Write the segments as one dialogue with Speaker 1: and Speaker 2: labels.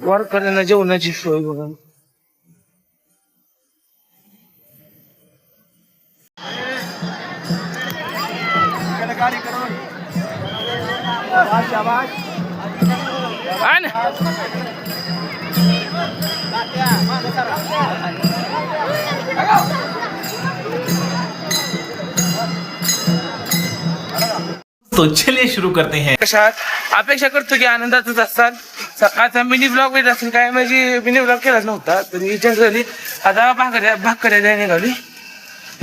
Speaker 1: वारकऱ्यांना जेवणाची सोय बघा.
Speaker 2: तो चलिए शुरू करते हैं.
Speaker 1: कशात अपेक्षा करतो की आनंदातच असतात. सकाळचा मिनी ब्लॉग येत असेल काय म्हणजे मिनी ब्लॉग केलाच नव्हता तरी जनरली आता भाकऱ्या द्यायला निघाली.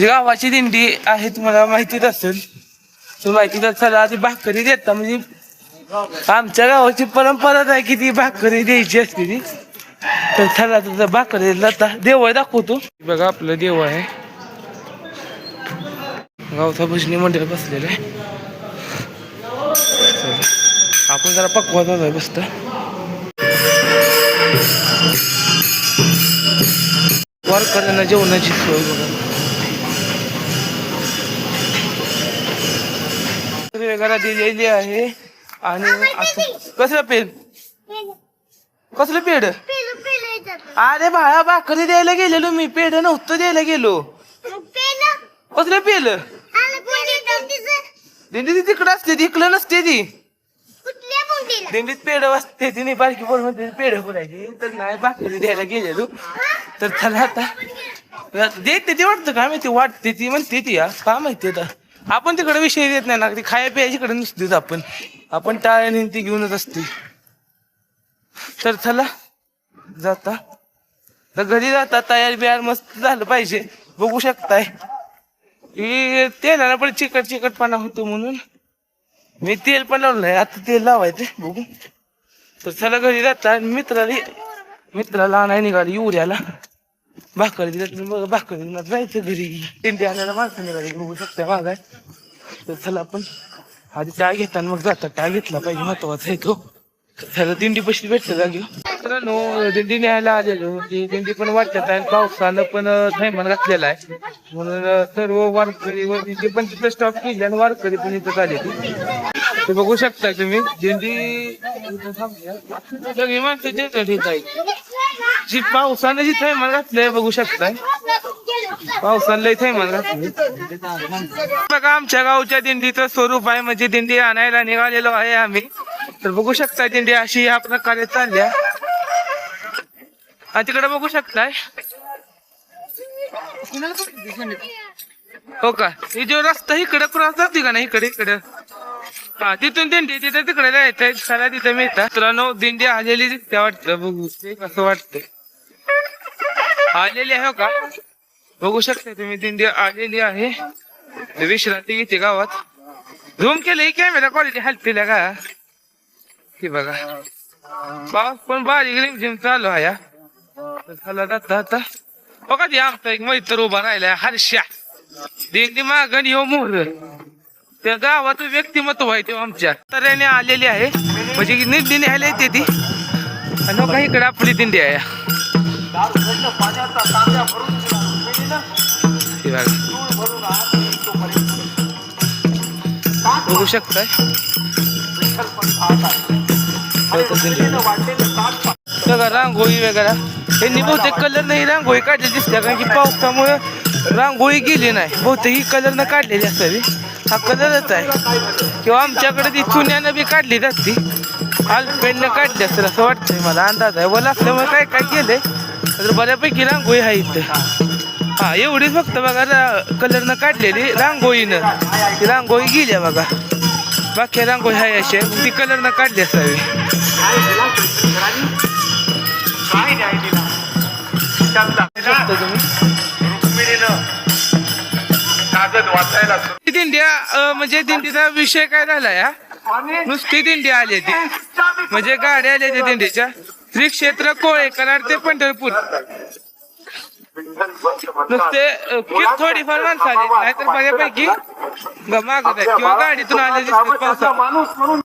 Speaker 1: गावाची दिंडी आहे तुम्हाला माहितीच असेल. माहिती चला आधी भाकरी देता म्हणजे आमच्या गावाची परंपराच आहे की ती भाकरी द्यायची असते ती. तर चला तुझा भाकरी आता देवळ दाखवतो. बघा आपलं देव आहे. गावचा भजनी मंडळ बसलेलं आहे. आपण जरा पक्वाचा आहे बसत. वारकऱ्यांना जेवणाची सोय बघा. वगैरे दिलेली आहे. आणि कसलं पेड कसलं पेड अरे बाळा भाकरी द्यायला गेलेलो मी. पेड नव्हतं द्यायला गेलो. कसलं पेल दिंडी तिकडं असते ती इकडं नसते ती. दिंडीत पेढ वाजते ती नाही बारकी बोल म्हणते पेढ बोलायची. तर नाही भाकरी द्यायला गेलेलो. तर चला आता देते ती वाटतं का माहिती वाटते ती म्हणते ती का माहिती आता. आपण तिकडे विषय देत नाही ना. ती खाया प्यायच्याकडे नुसतीच आपण टाळ्याने ती घेऊनच असते. तर चला जाता तर घरी जाता तयार बियार मस्त झालं पाहिजे. बघू शकताय तेलाला पण चिकटपणा होतो म्हणून मी तेल पण लावलं नाही. आता तेल लावायचं बघू. तर चला घरी जाता. मित्राला आणाय निघाली युऱ्याला भाकरी दिला. भाकरी जायचं घरी. दिंडी आणायला माणसं निघाली बघू शकता मागाय. तर चला आपण आधी टाळ घेताना मग जाता. टाळ घेतला पाहिजे महत्वाचा आहे तो. त्याला दिंडी पशी भेटतं जागी. मित्रांनो दिंडी न्यायला आलेलो. दिंडी पण वाटत आहे. पावसानं पण थैमान घातलेला आहे म्हणून सर्व वारकरी व दिंडी पण तिथं स्टॉप केली आणि वारकरी पण इथं आले. ते बघू शकताय तुम्ही दिंडी सगळी माणसं ठीक आहे. जी पावसानं जी थैमान घातलंय बघू शकताय. पावसानं लय थैमान घातले. बघा आमच्या गावच्या दिंडीचं स्वरूप आहे. म्हणजे दिंडी आणायला निघालेलो आहे आम्ही. तर बघू शकताय दिंडी अशी या प्रकारे चालल्या. तिकडे बघू शकताय हो का. ही जो रस्ता इकडे क्रॉस जाते का नाही इकडे हा तिथून दिंडी तिथे तिकडे जायचंय. सगळ्या तिथे मिळतात. मित्रांनो दिंडी आलेली दिसते वाटतं. बघू ते कसं वाटतंय आलेली आहे हो का. बघू शकता तुम्ही दिंडी आलेली आहे. विश्रांती घेते गावात. झूम केलं कॅमेरा क्वालिटी हलतेल्या का की बघा. पाऊस पण बारीक रिमझिम चालू आहे. झाला जाता आता बघा ती आमचा एक मैत्र उभा राहिलाय हर्षा. दिंडी मागण हो मोर त्या गावाचं व्यक्तिमत्व आहे तेव्हा आमच्या तऱ्हेने आलेली आहे. म्हणजे दिंडी न्यायला येते ती. आणि काही इकडे आपली दिंडी आहे. बघू शकताय सगळं रांगोळी वगैरे. यांनी बहुतेक कलर नाही रांगोळी काढली दिसते कारण की पावसामुळे रांगोळी गेली नाही. बहुतेक ही कलरनं काढलेली असावी. हा कलरच आहे किंवा आमच्याकडे ती चुन्यानं बी काढली जाते. आलपेननं काढली असेल असं वाटतंय मला अंदाज आहे. वला असल्यामुळे काय काय केलंय तर बऱ्यापैकी रांगोळी आहे इथं. हा एवढीच फक्त बघा कलरनं काढलेली रांगोळीनं. ती रांगोळी गेली बघा. बाकी रांगोळी आहे अशी ती कलरनं काढली असावी. दिंड्या म्हणजे दिंडीचा विषय काय झाला या नुसती दिंडी आली ती म्हणजे गाड्या आल्या त्या दिंडीच्या. श्री क्षेत्र कोळे कराड ते पंढरपूर नुसते थोडीफार माणसं आली नाहीतर बऱ्यापैकी मागत आहेत किंवा गाडीतून आले दिसतात पावसात.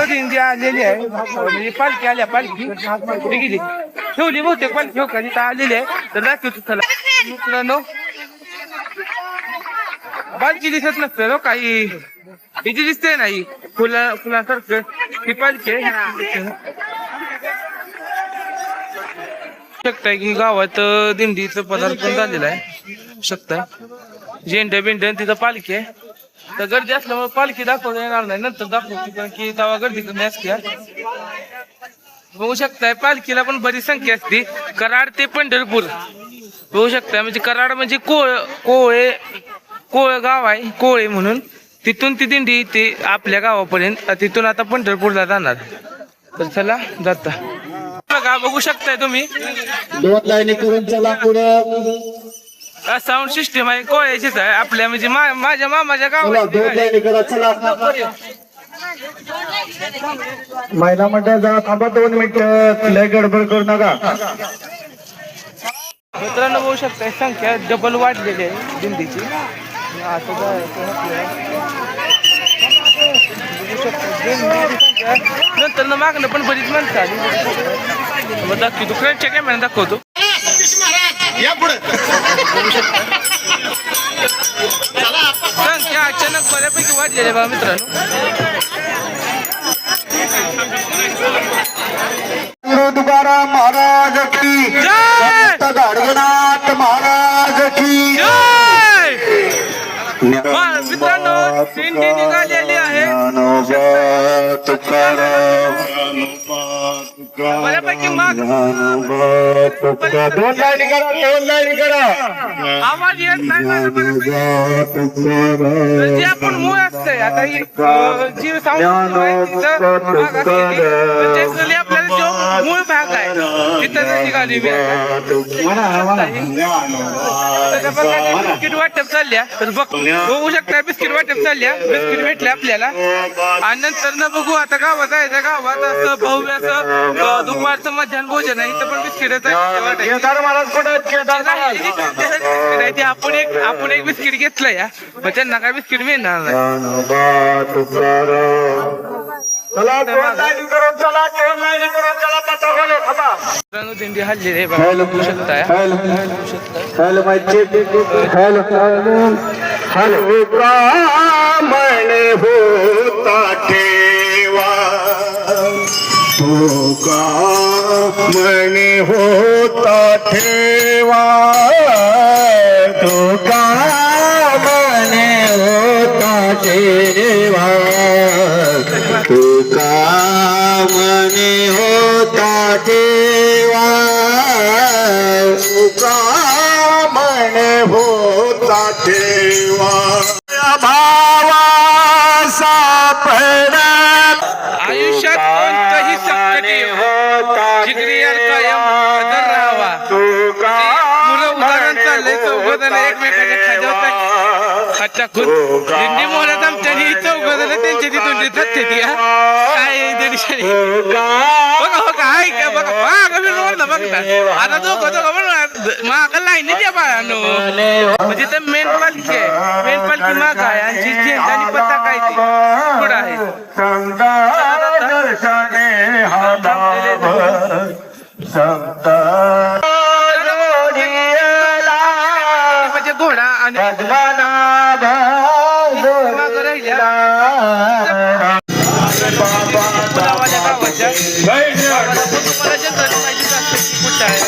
Speaker 1: दिंडी आलेली आहे म्हणजे पालखी आल्या पालखी गेली ठेवली बहुतेक पालखी हो का तिथं आलेली आहे तर दाखवतो चला मित्रांनो पालखी दिसत नसतं हो काही हिची दिसते नाही फुलासारखं ही पालखी आहे शकताय की गावात दिंडीचं पदार्पण झालेलं आहे शकताय झेंडे बिंडे तिथं पालखी आहे तर गर्दी असल्यामुळे पालखी दाखवता येणार नाही नंतर दाखवतो कारण की तेव्हा गर्दी कमी असते बघू शकताय पालखीला पण बरीच संख्या असते कराड ते पंढरपूर बघू शकताय म्हणजे कराड म्हणजे कोळ गाव आहे कोळे म्हणून तिथून ती दिंडी ते आपल्या गावापर्यंत तिथून आता पंढरपूरला जाणार तर चला जाता बघा बघू शकताय तुम्ही
Speaker 3: दोन लाईनी करून चला पुढे
Speaker 1: साऊंड सिस्टम आहे कोळ्याचीच आहे आपल्या म्हणजे माझ्या मामाच्या
Speaker 3: चला
Speaker 1: गावात
Speaker 3: दोन लाईनी करा चला महिला मंडळ जरा थांबा 2 मिनिटं लय गडबड करू नका
Speaker 1: मित्रांनो बघू शकताय संख्या डबल वाढलेली आहे दिंडीची आता जायचं आपल्याला. बघू शकता दिंडीची संख्या नंतर मागणं पण बरीच माणसं आली मग दाखवतो फ्रंटच्या कॅमेरा दाखवतो संख्या अचानक बऱ्यापैकी वाढलेली आहे बघा मित्रांनो
Speaker 3: तुकाराम महाराज की
Speaker 1: जय
Speaker 3: गाडगेनाथ महाराज की
Speaker 1: मित्रांनो दिंडी निघालेली आहे बऱ्यापैकी माग
Speaker 3: दोन लाईनी करा
Speaker 1: आवाज येत नाही माझा बऱ्यापैकी. जे आपण मूळ असतंय आता ही जी साऊंड आपल्याला जो मूळ भाग आहे तिथं निघाली बिस्किट वाटप चालल्या तर बघू शकता बिस्किट वाटप चालल्या बिस्किट भेटले आपल्याला आणि नंतर न बघू आता गावात जायचं गावात असं भव्य असं दुपारचं मध्याह्न भोजन आहे इथं पण बिस्किट आपण एक बिस्किट घेतलं या मग त्यांना काय बिस्किट मिळणार नाही दिंडी हल्ली रे बघू शकताय
Speaker 3: हॅलो ब्राह्मण होता ठेवा तो का म्हणे होता ठेवा तो का म्हणे होता ठेवा तो का म्हणे होता ठेवा तो का म्हणे होता ठेवा भावा सापडत
Speaker 1: आयुष्यात कोणतंही संकट येऊ जिगरी यार कायम हजर राहावा मुलं उदाहरण चाललंय चौघजण एकमेकाच्या खाद्यावर टाकून दिंडी मोहरात आमच्या चौघजण त्यांच्या ती तोंडी थत्ते ती काय दीडशे बघा हो काय का बघा माग मी रोडला बघता आता दोघं माग लाईन द्या बाळांनो म्हणजे ते मेन पालखी आहे मेन पालखी माग आहे आणि जी झेंडा आणि पत्ता काय ते पुढं आहे म्हणजे घोडा आणि माग राहिल्या मुलावाल्या गावाच्या तुम्हाला जनरल माहितीच असते की कुठं आहे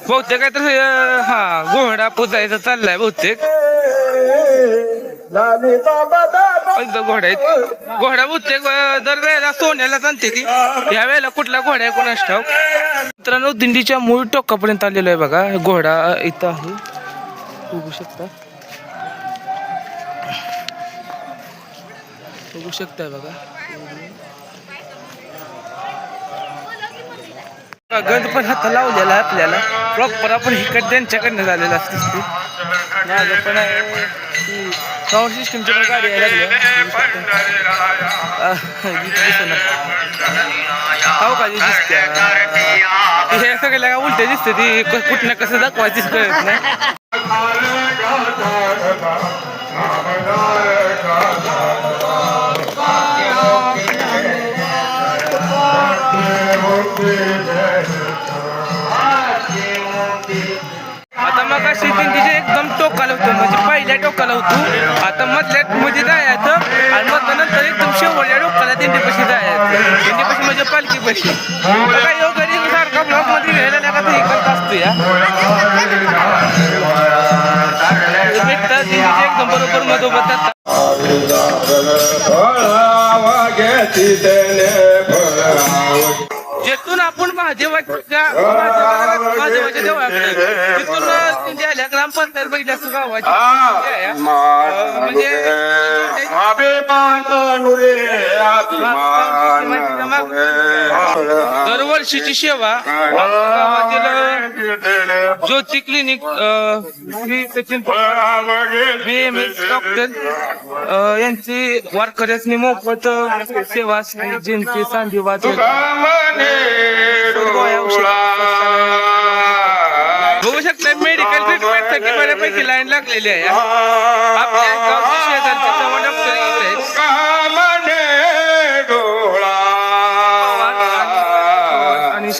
Speaker 1: बहुतेक काय तर हा घोडा पुजायचा चाललाय बहुतेक घोडा आहेत घोडा बहुतेक दरवेळेला सोन्यालाच आणते ती या वेळेला कुठला घोडा आहे कोणास ठाऊक. मित्रांनो दिंडीच्या मूळ टोकापर्यंत आलेलो आहे बघा. घोडा इथं आहे बघू शकताय बघा. गंध पण हाता लावलेला आहे आपल्याला प्रॉपर. आपण इकडे त्यांच्याकडनं झालेलं असते माझं पण साऊंड सिस्टीमची पण गाडी यायला लागली हो का दिसते हे सगळ्याला उलटे दिसते ती कुठनं कसं दाखवायचीच कळत नाही. आता मग अशी दिंडीचे एकदम टोकाला होतं म्हणजे पहिल्या टोकाला होतो. आता मधल्या मध्ये जायचं आणि मग नंतर एकदम शेवटच्या टोकाला दिंडीपाशी जायचं. दिंडीपाशी म्हणजे पालखीपाशी काही योगरी सारखा ब्लॉक मध्ये घ्यायला लागत हे करत असतो या दिंडीचे एकदम बरोबर मधोमध. जेथून आपण महादेवाच्या देवळाकडे तिथून आल्या ग्रामपंचायत बघितल्या असं गावाची दरवर्षीची सेवा ज्योती क्लिनिक डॉक्टर यांची वारकऱ्यांनी मोफत सेवा ज्यांची सांधीवात बघू शकता. मेडिकल ट्रीटमेंट साठी बऱ्यापैकी लाईन लागलेली आहे. आपल्या गावच्या शेजारच्या डॉक्टर आणि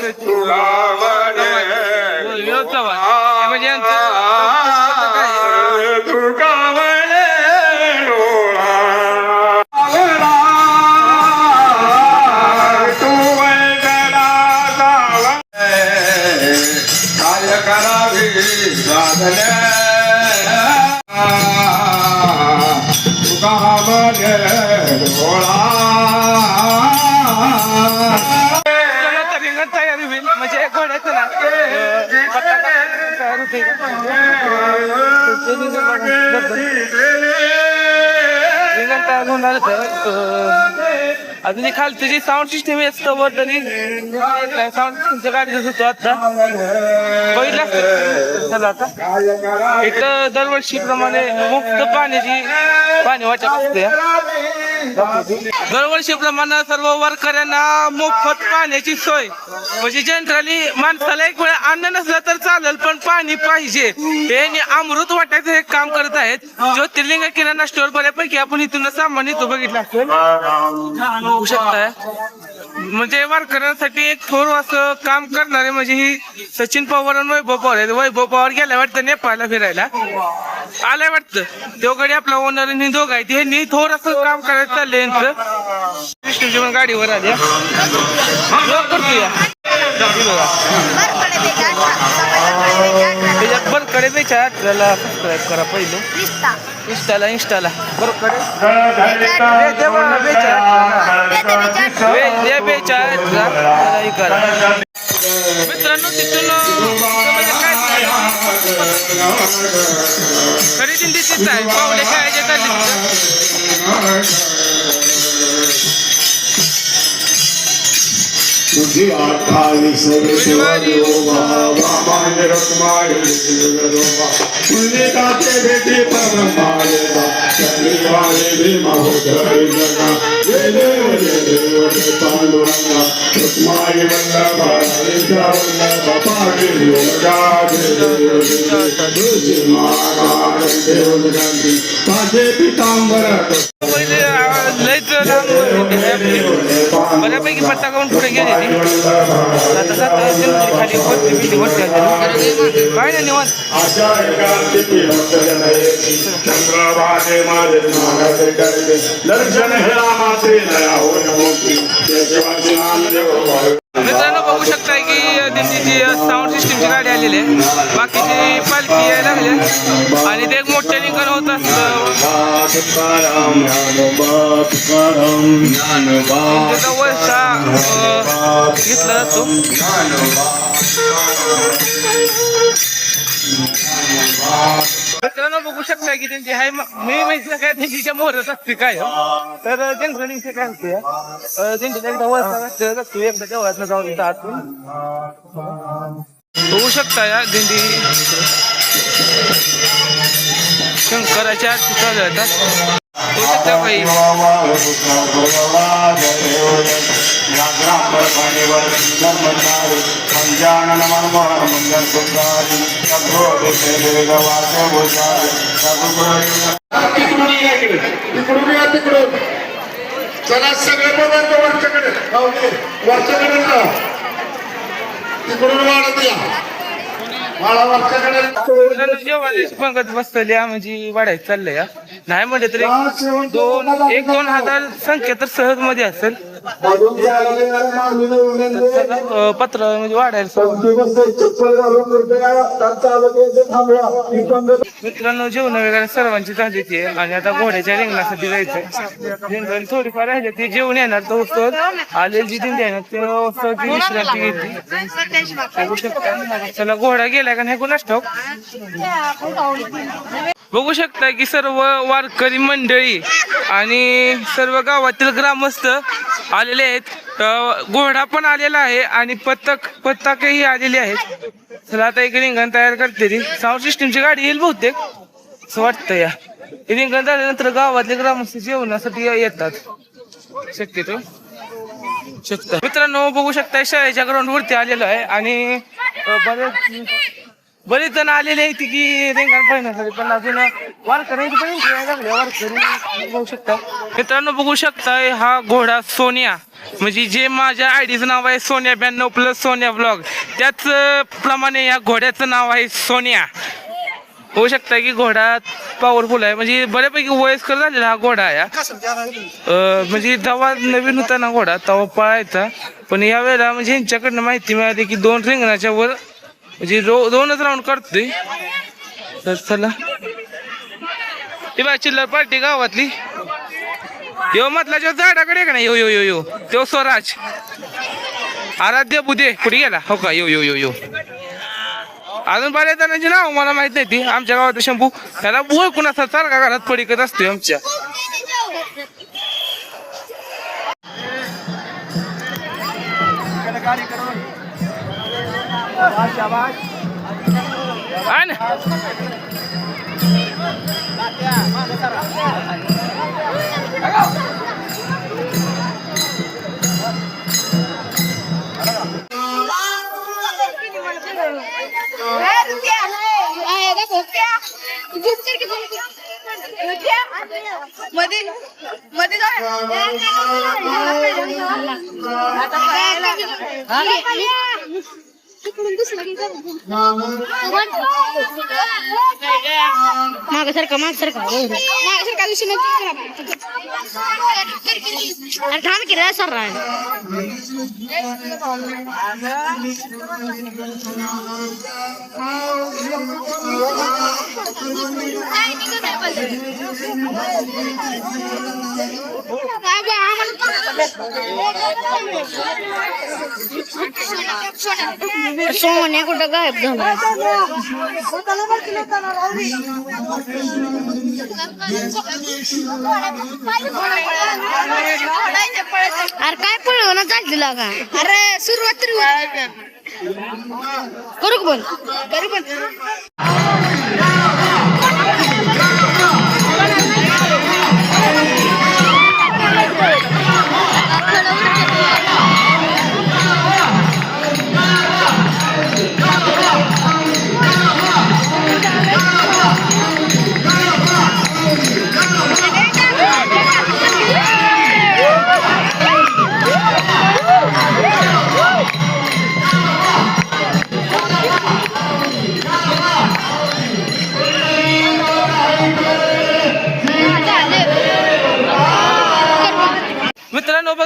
Speaker 1: म्हणजे तयारी होईल म्हणजे घोड्याचं ना तयार होते. तयार होणार अजून खालची जी साऊंड सिस्टीम असतं तरी साऊंड सिस्टीमच्या गाडीच होतो आता बघितलं. चला आता इथं दरवर्षी प्रमाणे मुक्त पाणी वाटप असते. दरवर्षी प्रमाणे सर्व वारकऱ्यांना मोफत पाण्याची सोय म्हणजे जनरली माणसाला एक वेळा अन्न नसलं तर चालेल पण पाणी पाहिजे हे अमृत वाटायचं हे काम करत आहेत. ज्योतिर्लिंग किराणा स्टोअर बऱ्यापैकी आपण इथून सामान इथं बघितलं असेल बघू शकताय. म्हणजे वारकऱ्यांसाठी एक थोर असं काम करणारे म्हणजे ही सचिन पवार आणि वैभव पवार आहेत. वैभव पवार गेल्या वाटतं नेपाळला फिरायला आलाय वाटतं. तेवढे आपला ओनर आणि दोघं आहेत हे थोर असं काम करायचं चाललंय यांचं. गाडीवर आल्या करतो या त्याच्यात बरकडे बेचा आपल्याला सबस्क्राईब करा पहिलं इंस्टाला बरकडे करा मित्रांनो. तिथून खरेदी दिसत आहे पावले खेळायचे
Speaker 4: तुझी 28 पुण्यकाचे भेटी परमायला शनिवारे भीमहोदय जगा पांडुरंगा रुक्माई वल्लभाई पाटी योगा माझे पितांबर
Speaker 1: बऱ्यापैकी पत्ता करून पुढे गेले खाली काय नाही निवांत. मित्रांनो बघू शकताय की दिंडीची साऊंड सिस्टीमची गाडी आलेली आहे. बाकीची पालखी यायला लागली आणि ते एक मोठे रिंगण होत असतं
Speaker 4: तुकाराम ज्ञानोबा तुकाराम ज्ञानोबा
Speaker 1: त्याचा वळसा घेतला जातो. मित्रांनो बघू शकता की त्यांची हाय मी माहिती काय त्यांच्या मोहरत असते काय तर त्यांचं विषय काय होते त्यांच्या एकदा वळसा घातलेला असतो एकदा देवळात जाऊन येतात आतून बघू शकता या दिंडी शंकराच्या आरती चालू येतात. बघू शकता काही
Speaker 3: तिकडून चला सगळे बघा वरच्याकडे वरच्याकडे जा तिकडून वाढत या वाडा वरच्याकडे
Speaker 1: जेव्हा पंगत बसतली म्हणजे वाढायचं चाललंय नाही म्हणजे तरी 1-2 हजार संख्या तर सहज मध्ये असेल. पत्र म्हणजे वाढायला मित्रांनो जेवण वगैरे सर्वांची झाली ती आणि आता घोड्याच्या रिंगणासाठी जायचं रिंगण थोडीफार राहिले ते जेवण येणार तो उत्सव आलेली जी दिंडी आहे ते उत्सवाची विश्रांती घेतली. चला घोडा गेला का नाही कुणाच ठाऊक. बघू शकता की सर्व वारकरी मंडळी आणि सर्व गावातील ग्रामस्थ आलेले आहेत. घोडा पण आलेला आहे आणि पताकही आलेले आहेत. चला आता एक रिंगण तयार करते साऊंड सिस्टीमची गाडी येईल बहुतेक असं वाटतं. या रिंगण झाल्यानंतर गावातले ग्रामस्थ जेवणासाठी येतात शक्यतो शकता. मित्रांनो बघू शकता शाळेच्या ग्राउंड वरती आलेलो आहे आणि बरेच जण आलेले आहेत की रिंगण पाहण्यासाठी पण अजून वारकऱ्यांची पण एंट्री लागली वारकरी बघू शकता. मित्रांनो बघू शकताय हा घोडा सोनिया म्हणजे जे माझ्या आयडीचं नाव आहे सोनिया 92+ सोनिया ब्लॉग त्याच प्रमाणे या घोड्याचं नाव आहे सोनिया. होऊ शकता की घोडा पॉवरफुल आहे म्हणजे बऱ्यापैकी वयस्कर झालेला हा घोडा आहे. म्हणजे जेव्हा नवीन होता ना घोडा तेव्हा पळायचा पण यावेळेला म्हणजे ह्यांच्याकडनं माहिती मिळाली की 2 रिंगणाच्या वर म्हणजे 2च राऊंड करतोय. तर चला ती बा चिल्लर पार्टी गावातली यो म्हटला जो झाडाकडे का नाही यो यो यो यो तो स्वराज आराध्य बुधे कुठे गेला हो का यो यो यो यो अजून बऱ्याच जणांची नाव मला माहित नाही ती. आमच्या गावात शंभू त्याला बोल कुणाचा सारखा घरात पडिकत असतोय आमच्या.
Speaker 5: मागसारखा विषय ठाण केला सर सोन्या कुठं गायब झाला अरे काय पळव ना चालते लागा अरे सुरुवात तरी करू पण करू पण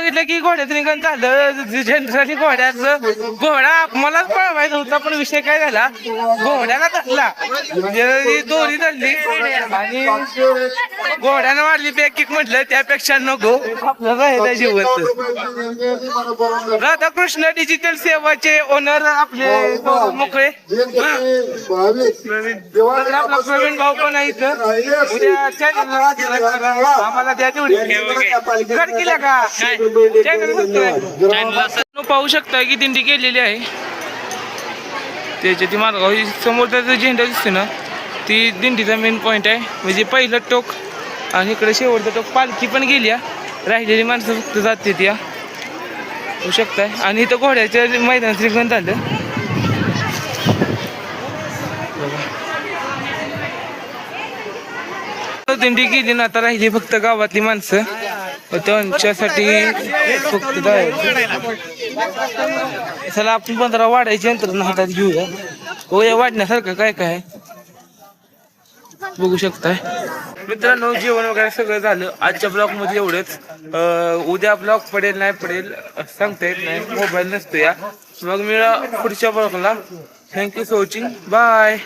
Speaker 1: बघितलं की घोड्याचं निघण झालं. जनरली घोडा मलाच पळवायचा होता, पण विषय काय झाला, घोड्याला धरला, दोरी धरली आणि घोड्यानं मारली बॅक किक. म्हटलं त्यापेक्षा नको, आपल्याला राहिलं जिवंत. राधाकृष्ण डिजिटल सेवाचे ओनर आपले मोकळे, आपला प्रवीण भाऊ पण आहे इथं. उद्या चॅनल आम्हाला द्या तेवढी केल्या का चॅनल पाहू शकता की दिंडी गेलेली आहे. त्याच्या ती मार्गाव समोर त्याचा झेंडा दिसतो ना, ती दिंडीचा मेन पॉइंट आहे. म्हणजे पहिलं टोक आणि इकडे शेवटचं टोक. पालखी पण गेली, राहिलेली माणसं फक्त जाते त्या होऊ शकताय. आणि इथं घोड्याच्या मैदान श्रीगंध झालं. दिंडी गेली ना, आता राहिली फक्त गावातली माणसं, त्यांच्यासाठी फक्त चला आपण 15 वाढायची यंत्रणा हातात घेऊया. या वाढण्यासारखं काय काय बघू शकताय मित्रांनो. जेवण वगैरे सगळं झालं. आजच्या ब्लॉग मध्ये एवढंच. उद्या ब्लॉग पडेल नाही पडेल सांगता येत नाही, मोबाईल नसतो या. मग मिळा पुढच्या ब्लॉगला. Thank you for watching, bye.